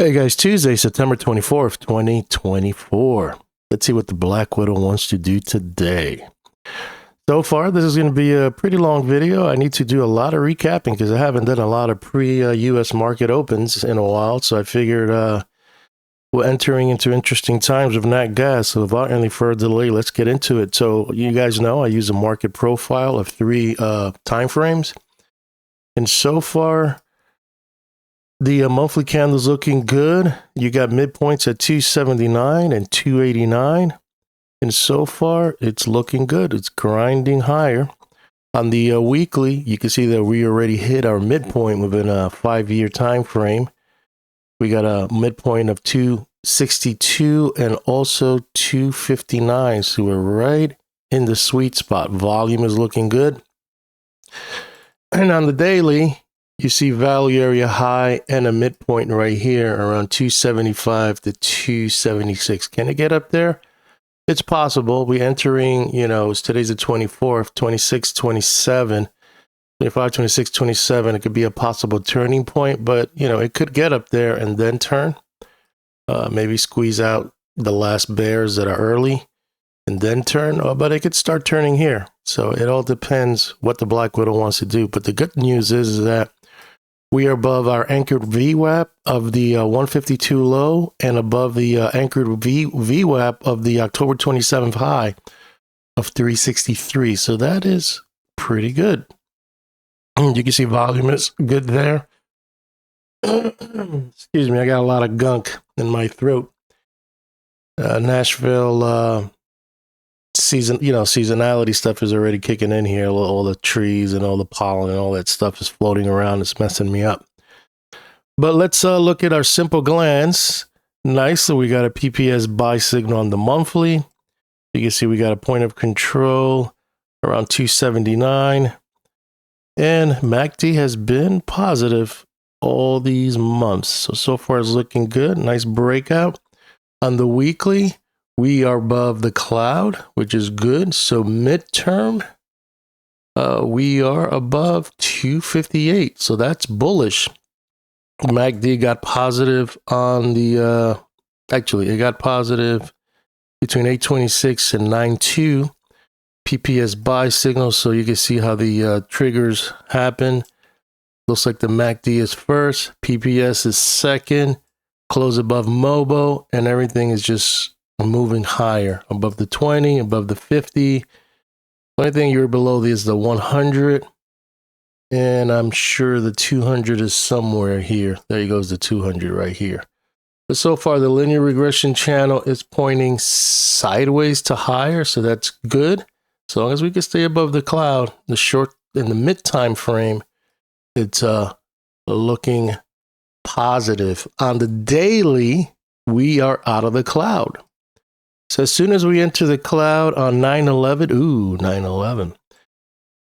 Hey guys, Tuesday, September 24th, 2024. Let's see what the Black Widow wants to do today. So far, this is going to be a pretty long video. I need to do a lot of recapping because I haven't done a lot of pre-US market opens in a while. So I figured we're entering into interesting times with nat gas. So without any further delay, let's get into it. So you guys know I use a market profile of 3 time frames. And so far, the monthly candle's looking good. You got midpoints at 279 and 289. And so far, it's looking good. It's grinding higher. On the weekly, you can see that we already hit our midpoint within a 5-year time frame. We got a midpoint of 262 and also 259. So we're right in the sweet spot. Volume is looking good. And on the daily, you see value area high and a midpoint right here around 275 to 276. Can it get up there? It's possible. We're entering, today's the 24th, 26, 27, 25, 26, 27. It could be a possible turning point, but, it could get up there and then turn. Maybe squeeze out the last bears that are early and then turn, but it could start turning here. So it all depends what the Black Widow wants to do. But the good news is that we are above our anchored VWAP of the 152 low and above the anchored VWAP of the October 27th high of 363. So that is pretty good. You can see volume is good there. Excuse me, I got a lot of gunk in my throat. Nashville seasonality stuff is already kicking in here. All the trees and all the pollen and all that stuff is floating around. It's messing me up. But let's look at our simple glance. Nicely, we got a PPS buy signal on the monthly. You can see we got a point of control around 279. And MACD has been positive all these months. So far it's looking good. Nice breakout. On the weekly, we are above the cloud, which is good. So midterm, we are above 258. So that's bullish. MACD got positive on the, it got positive between 826 and 92. PPS buy signal. So you can see how the triggers happen. Looks like the MACD is first. PPS is second. Close above MOBO. And everything is just moving higher, above the 20, above the 50. Only thing you're below is the 100. And I'm sure the 200 is somewhere here. There goes the 200 right here. But so far, the linear regression channel is pointing sideways to higher. So that's good. As long as we can stay above the cloud, the short and the mid time frame, it's looking positive. On the daily, we are out of the cloud. So as soon as we enter the cloud on 9/11, 9/11,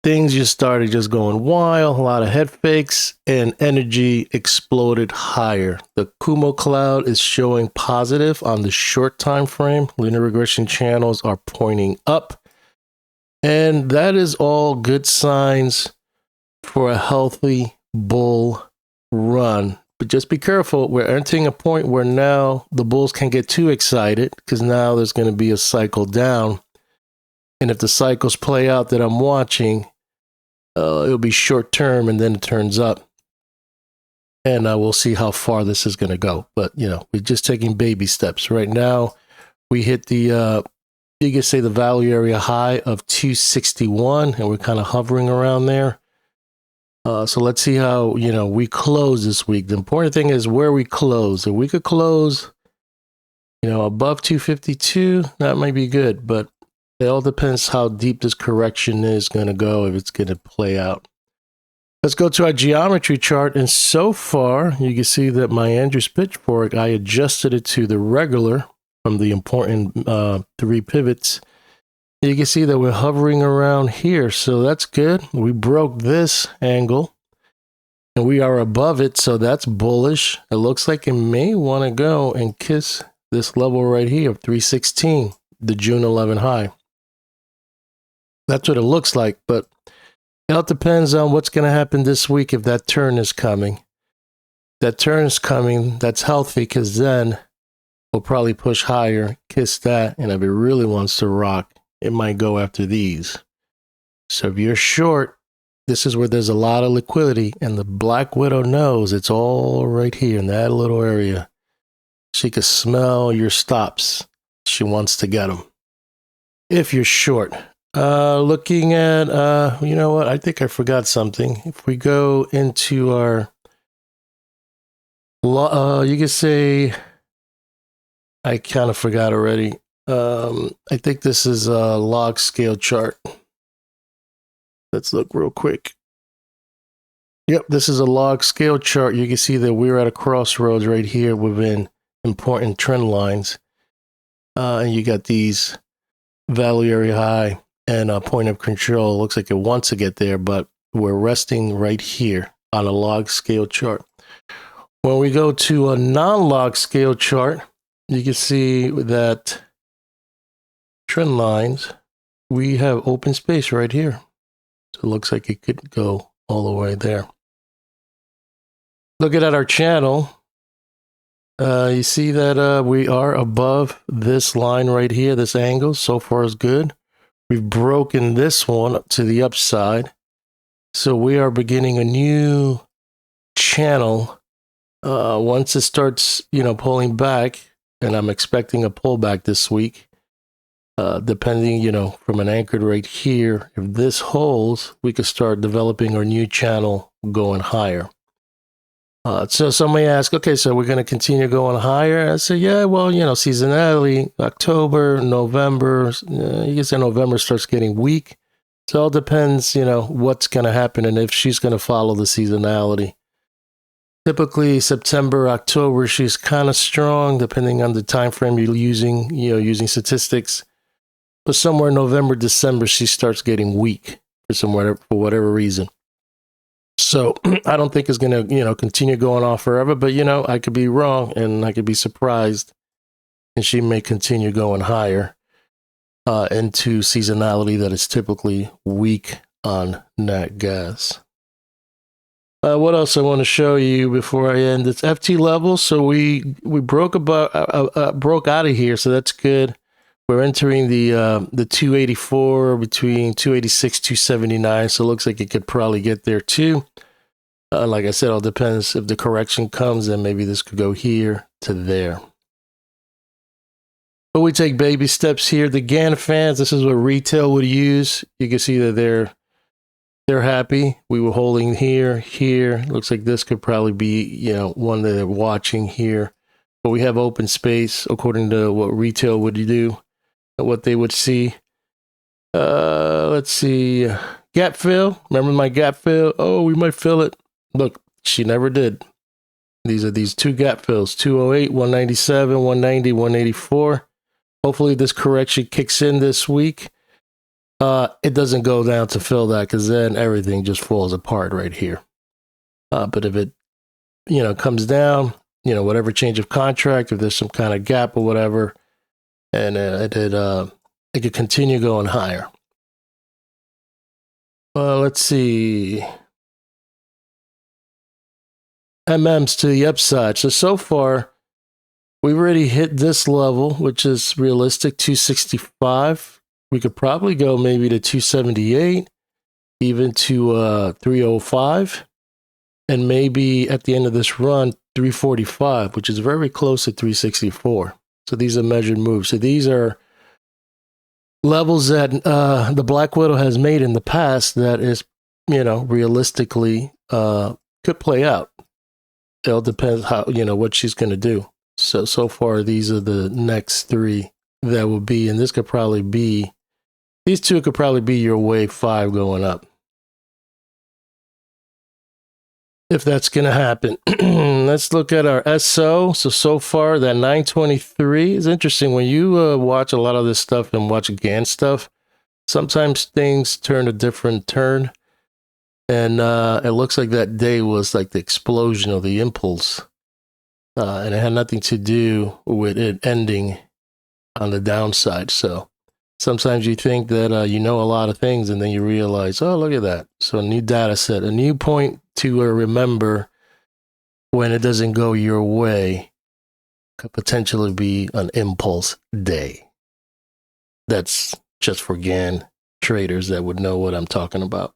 things just started just going wild, a lot of head fakes, and energy exploded higher. The Kumo cloud is showing positive on the short time frame. Linear regression channels are pointing up. And that is all good signs for a healthy bull run. But just be careful. We're entering a point where now the bulls can get too excited because now there's going to be a cycle down. And if the cycles play out that I'm watching, it'll be short term and then it turns up. And we'll see how far this is going to go. But, we're just taking baby steps. Right now, we hit the, you can say the value area high of 261, and we're kind of hovering around there. So let's see how, we close this week. The important thing is where we close. If we could close, above 252, that might be good. But it all depends how deep this correction is going to go, if it's going to play out. Let's go to our geometry chart. And so far, you can see that my Andrews pitchfork, I adjusted it to the regular from the important 3 pivots. You can see that we're hovering around here, so that's good. We broke this angle, and we are above it, so that's bullish. It looks like it may want to go and kiss this level right here of 316, the June 11 high. That's what it looks like, but it all depends on what's going to happen this week if that turn is coming. that turn's coming, that's healthy, because then we'll probably push higher, kiss that, and if it really wants to rock, it might go after these. So if you're short, this is where there's a lot of liquidity, and the Black Widow knows it's all right here in that little area. She can smell your stops. She wants to get them. If you're short. Looking at, you know what? I think I forgot something. If we go into our, you can say, I kind of forgot already. I think this is a log scale chart. Let's look real quick. Yep, this is a log scale chart. You can see that we're at a crossroads right here within important trend lines. And you got these value area high and a point of control. Looks like it wants to get there, but we're resting right here on a log scale chart. When we go to a non-log scale chart, you can see that trend lines, we have open space right here. So it looks like it could go all the way there. Looking at our channel, you see that we are above this line right here, this angle. So far is good. We've broken this one to the upside. So we are beginning a new channel. Once it starts, pulling back, and I'm expecting a pullback this week, depending, from an anchored right here, if this holds, we could start developing our new channel going higher. So somebody asked, okay, so we're going to continue going higher? I said, yeah, well, seasonality, October, November, you can say November starts getting weak. So it all depends, what's going to happen and if she's going to follow the seasonality. Typically, September, October, she's kind of strong, depending on the time frame you're using, using statistics. But somewhere in November, December, she starts getting weak for whatever reason. So I don't think it's going to, continue going off forever. But, I could be wrong and I could be surprised. And she may continue going higher into seasonality that is typically weak on nat gas. What else I want to show you before I end? It's FT level. So we broke broke out of here. So that's good. We're entering the 284 between 286, 279. So it looks like it could probably get there too. Like I said, it all depends if the correction comes, then maybe this could go here to there. But we take baby steps here. The Gann fans, this is what retail would use. You can see that they're happy. We were holding here. Looks like this could probably be, one that they're watching here. But we have open space according to what retail would do, what they would see. Let's see. Gap fill. Remember my gap fill? Oh, we might fill it. Look, she never did. These are these two gap fills. 208, 197, 190, 184. Hopefully this correction kicks in this week. It doesn't go down to fill that because then everything just falls apart right here. But if it, comes down, whatever change of contract, if there's some kind of gap or whatever, and it could continue going higher. Let's see. MMs to the upside. So far, we've already hit this level, which is realistic, 265. We could probably go maybe to 278, even to 305, and maybe at the end of this run, 345, which is very close to 364. So these are measured moves. So these are levels that the Black Widow has made in the past that is, realistically could play out. It all depends how, what she's going to do. So far, these are the next three that will be, and this could probably be, these two could probably be your wave 5 going up. If that's going to happen. Let's look at our SO. So far, that 923 is interesting. When you watch a lot of this stuff and watch Gann stuff, sometimes things turn a different turn. And it looks like that day was like the explosion of the impulse. And it had nothing to do with it ending on the downside. So sometimes you think that you know a lot of things and then you realize, oh, look at that. So a new data set, a new point to remember when it doesn't go your way, could potentially be an impulse day. That's just for Gann traders that would know what I'm talking about.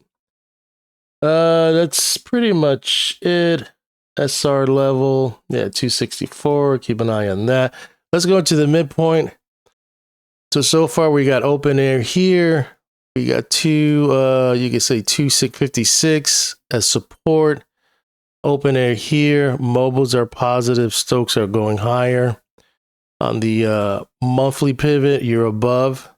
That's pretty much it. SR level, yeah, 264. Keep an eye on that. Let's go to the midpoint. So far we got open air here. We got two, you can say 256 as support. Open air here. Mobiles are positive. Stokes are going higher. On the monthly pivot, you're above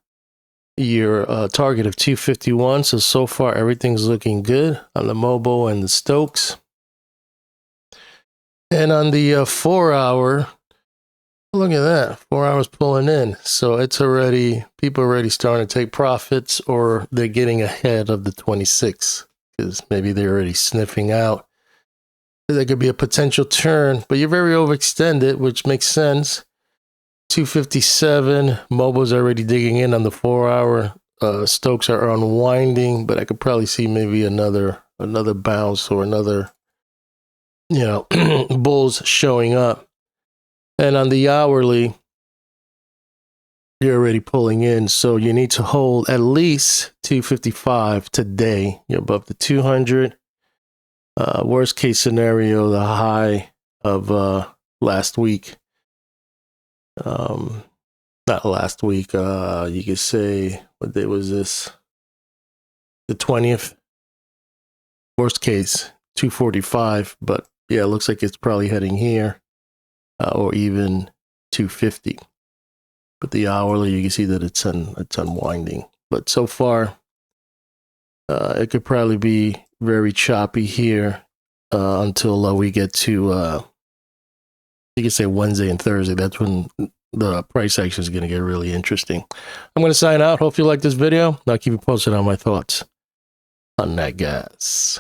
your target of 251. So far everything's looking good on the mobile and the Stokes. And on the 4 hour, look at that, 4 hours pulling in. So it's already, people are already starting to take profits, or they're getting ahead of the 26 because maybe they're already sniffing out. There could be a potential turn, but you're very overextended, which makes sense. 257, mobile's already digging in on the 4 hour. Stokes are unwinding, but I could probably see maybe another bounce or another, you know, bulls showing up. And on the hourly, you're already pulling in. So you need to hold at least 255 today. You're above the 200. Worst case scenario, the high of last week. Not last week. You could say, what day was this? The 20th. Worst case, 245. But yeah, it looks like it's probably heading here, or even 250. But the hourly, you can see that it's unwinding. But so far, it could probably be very choppy here until we get to, you can say Wednesday and Thursday. That's when the price action is going to get really interesting. I'm going to sign out. Hope you like this video. I'll keep you posted on my thoughts on that gas.